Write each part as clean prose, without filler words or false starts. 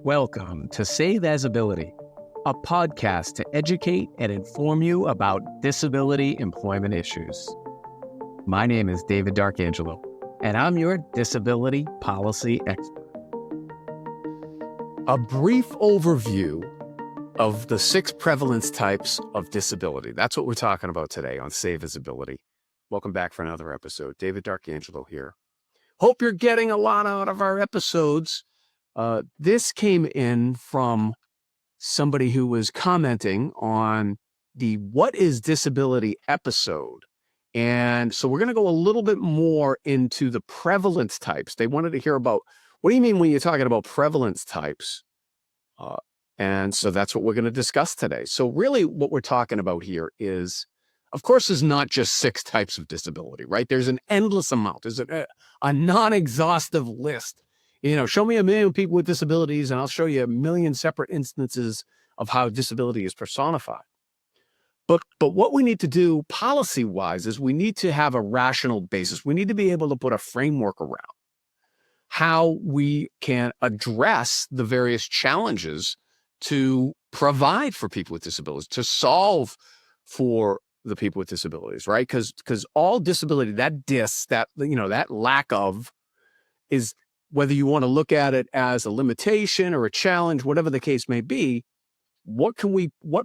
Welcome to Save As Ability, a podcast to educate and inform you about disability employment issues. My name is David D'Arcangelo, and I'm your disability policy expert. A brief overview of the 6 prevalence types of disability. That's what we're talking about today on Save As Ability. Welcome back for another episode. David D'Arcangelo here. Hope you're getting a lot out of our episodes. This came in from somebody who was commenting on the What is Disability episode. And so we're going to go a little bit more into the prevalence types. They wanted to hear about, what do you mean when you're talking about prevalence types? And so that's what we're going to discuss today. So really what we're talking about here is, of course, there's not just 6 types of disability, right? There's an endless amount. There's a non-exhaustive list. You know, show me 1 million people with disabilities and I'll show you 1 million separate instances of how disability is personified. But what we need to do policy-wise is we need to have a rational basis. We need to be able to put a framework around how we can address the various challenges to provide for people with disabilities, to solve for the people with disabilities, right? Because all disability, that lack of is, whether you want to look at it as a limitation or a challenge, whatever the case may be, what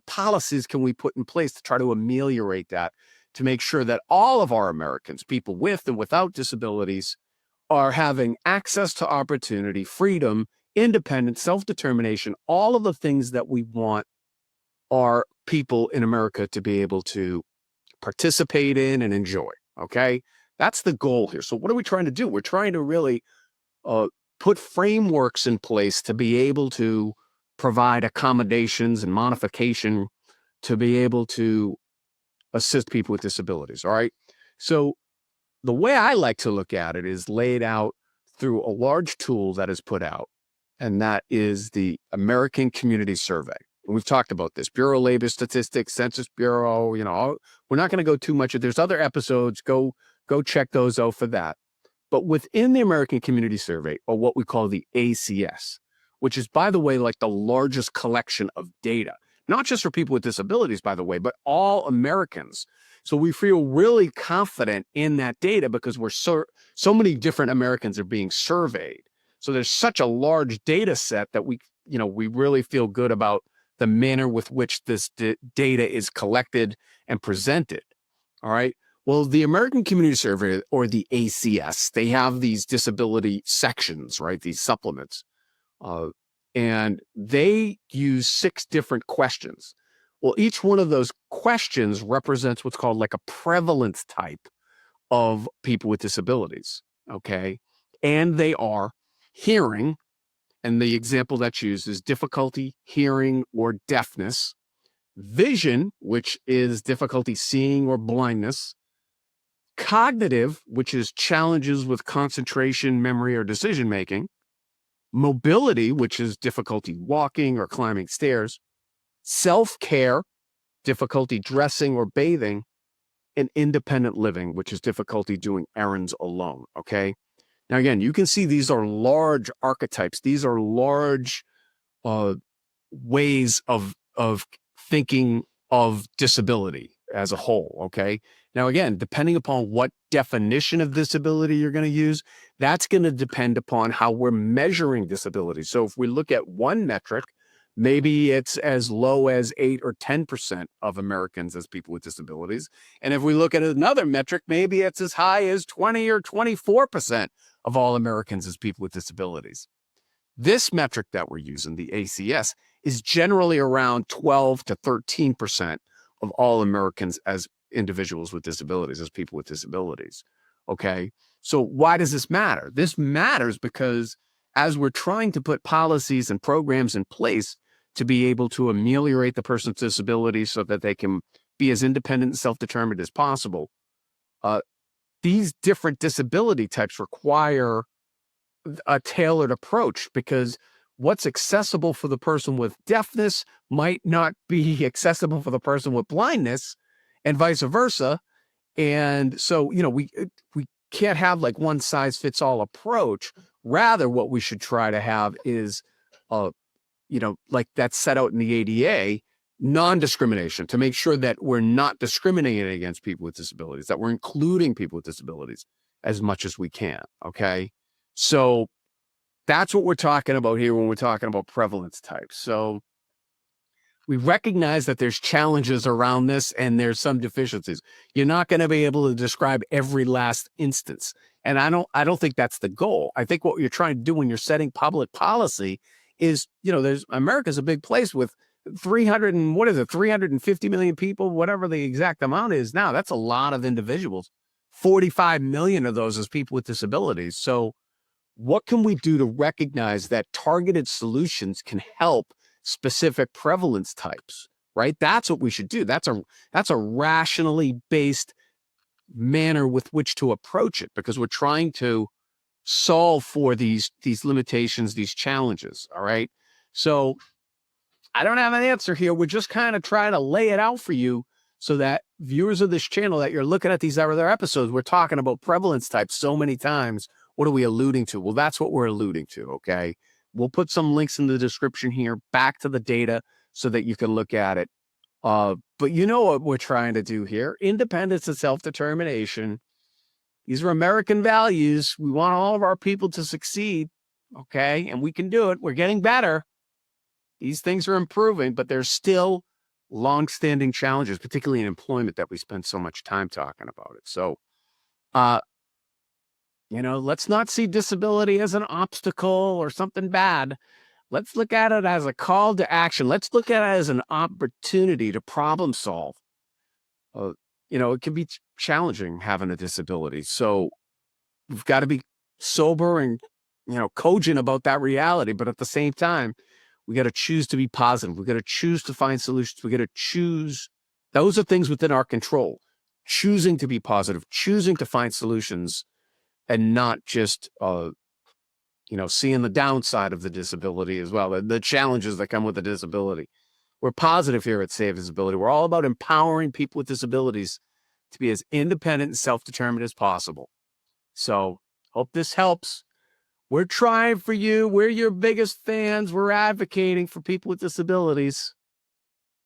policies can we put in place to try to ameliorate that, to make sure that all of our Americans, people with and without disabilities, are having access to opportunity, freedom, independence, self-determination, all of the things that we want our people in America to be able to participate in and enjoy, okay? That's the goal here. So what are we trying to do? We're trying to really put frameworks in place to be able to provide accommodations and modification to be able to assist people with disabilities, all right? So the way I like to look at it is laid out through a large tool that is put out, and that is the American Community Survey. And we've talked about this, Bureau of Labor Statistics, Census Bureau, we're not going to go too much. There's other episodes, go check those out for that. But within the American Community Survey, or what we call the ACS, which is, by the way, like the largest collection of data, not just for people with disabilities, by the way, but all Americans. So we feel really confident in that data because so many different Americans are being surveyed. So there's such a large data set that we really feel good about the manner with which this data is collected and presented. All right. Well, the American Community Survey, or the ACS, they have these disability sections, right? These supplements. And they use 6 different questions. Well, each one of those questions represents what's called like a prevalence type of people with disabilities, okay? And they are hearing, and the example that's used is difficulty hearing or deafness, vision, which is difficulty seeing or blindness, cognitive, which is challenges with concentration, memory, or decision-making, mobility, which is difficulty walking or climbing stairs, self-care, difficulty dressing or bathing, and independent living, which is difficulty doing errands alone, okay? Now, again, you can see these are large archetypes. These are large ways of thinking of disability as a whole, okay? Now, again, depending upon what definition of disability you're going to use, that's going to depend upon how we're measuring disability. So if we look at one metric, maybe it's as low as 8 or 10% of Americans as people with disabilities. And if we look at another metric, maybe it's as high as 20 or 24% of all Americans as people with disabilities. This metric that we're using, the ACS, is generally around 12 to 13% of all Americans as individuals with disabilities, as people with disabilities. Okay. So why does this matter? This matters because as we're trying to put policies and programs in place to be able to ameliorate the person's disability so that they can be as independent and self-determined as possible, these different disability types require a tailored approach, because what's accessible for the person with deafness might not be accessible for the person with blindness, and vice versa. And so, we can't have like one size fits all approach. Rather, what we should try to have is like that's set out in the ADA, non-discrimination, to make sure that we're not discriminating against people with disabilities, that we're including people with disabilities as much as we can. Okay. So that's what we're talking about here when we're talking about prevalence types. So we recognize that there's challenges around this and there's some deficiencies. You're not going to be able to describe every last instance. And I don't think that's the goal. I think what you're trying to do when you're setting public policy is, America's a big place with 350 million people, whatever the exact amount is now. That's a lot of individuals. 45 million of those as people with disabilities. So what can we do to recognize that targeted solutions can help specific prevalence types, right? That's what we should do. That's a rationally based manner with which to approach it, because we're trying to solve for these limitations, these challenges. All right. So I don't have an answer here. We're just kind of trying to lay it out for you so that viewers of this channel, that you're looking at these other episodes, we're talking about prevalence types so many times. What are we alluding to? Well, that's what we're alluding to. Okay. We'll put some links in the description here back to the data so that you can look at it. But you know what we're trying to do here? Independence and self-determination. These are American values. We want all of our people to succeed. Okay. And we can do it. We're getting better. These things are improving, but there's still long-standing challenges, particularly in employment, that we spend so much time talking about it. So, let's not see disability as an obstacle or something bad. Let's look at it as a call to action. Let's look at it as an opportunity to problem solve. It can be challenging having a disability. So we've got to be sober and, cogent about that reality. But at the same time, we got to choose to be positive. We got to choose to find solutions. We got to choose. Those are things within our control. Choosing to be positive, choosing to find solutions, and not just, seeing the downside of the disability as well, the challenges that come with the disability. We're positive here at Save Disability. We're all about empowering people with disabilities to be as independent and self-determined as possible. So hope this helps. We're trying for you. We're your biggest fans. We're advocating for people with disabilities.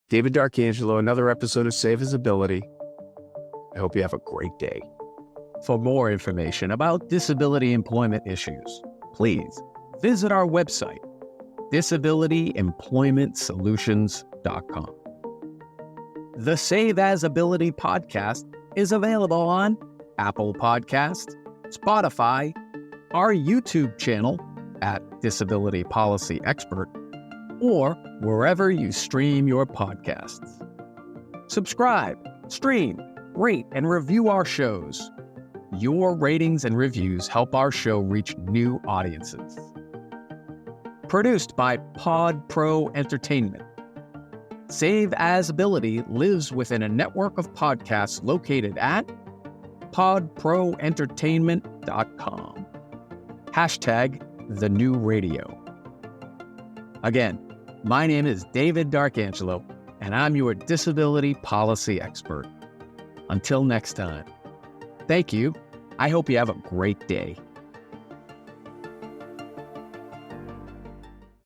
David D'Arcangelo, another episode of Save Disability. I hope you have a great day. For more information about disability employment issues, please visit our website, disabilityemploymentsolutions.com. The Save As Ability podcast is available on Apple Podcasts, Spotify, our YouTube channel at Disability Policy Expert, or wherever you stream your podcasts. Subscribe, stream, rate, and review our shows. Your ratings and reviews help our show reach new audiences. Produced by Pod Pro Entertainment. Save As Ability lives within a network of podcasts located at podproentertainment.com. #TheNewRadio. Again, my name is David D'Arcangelo, and I'm your disability policy expert. Until next time, thank you. I hope you have a great day.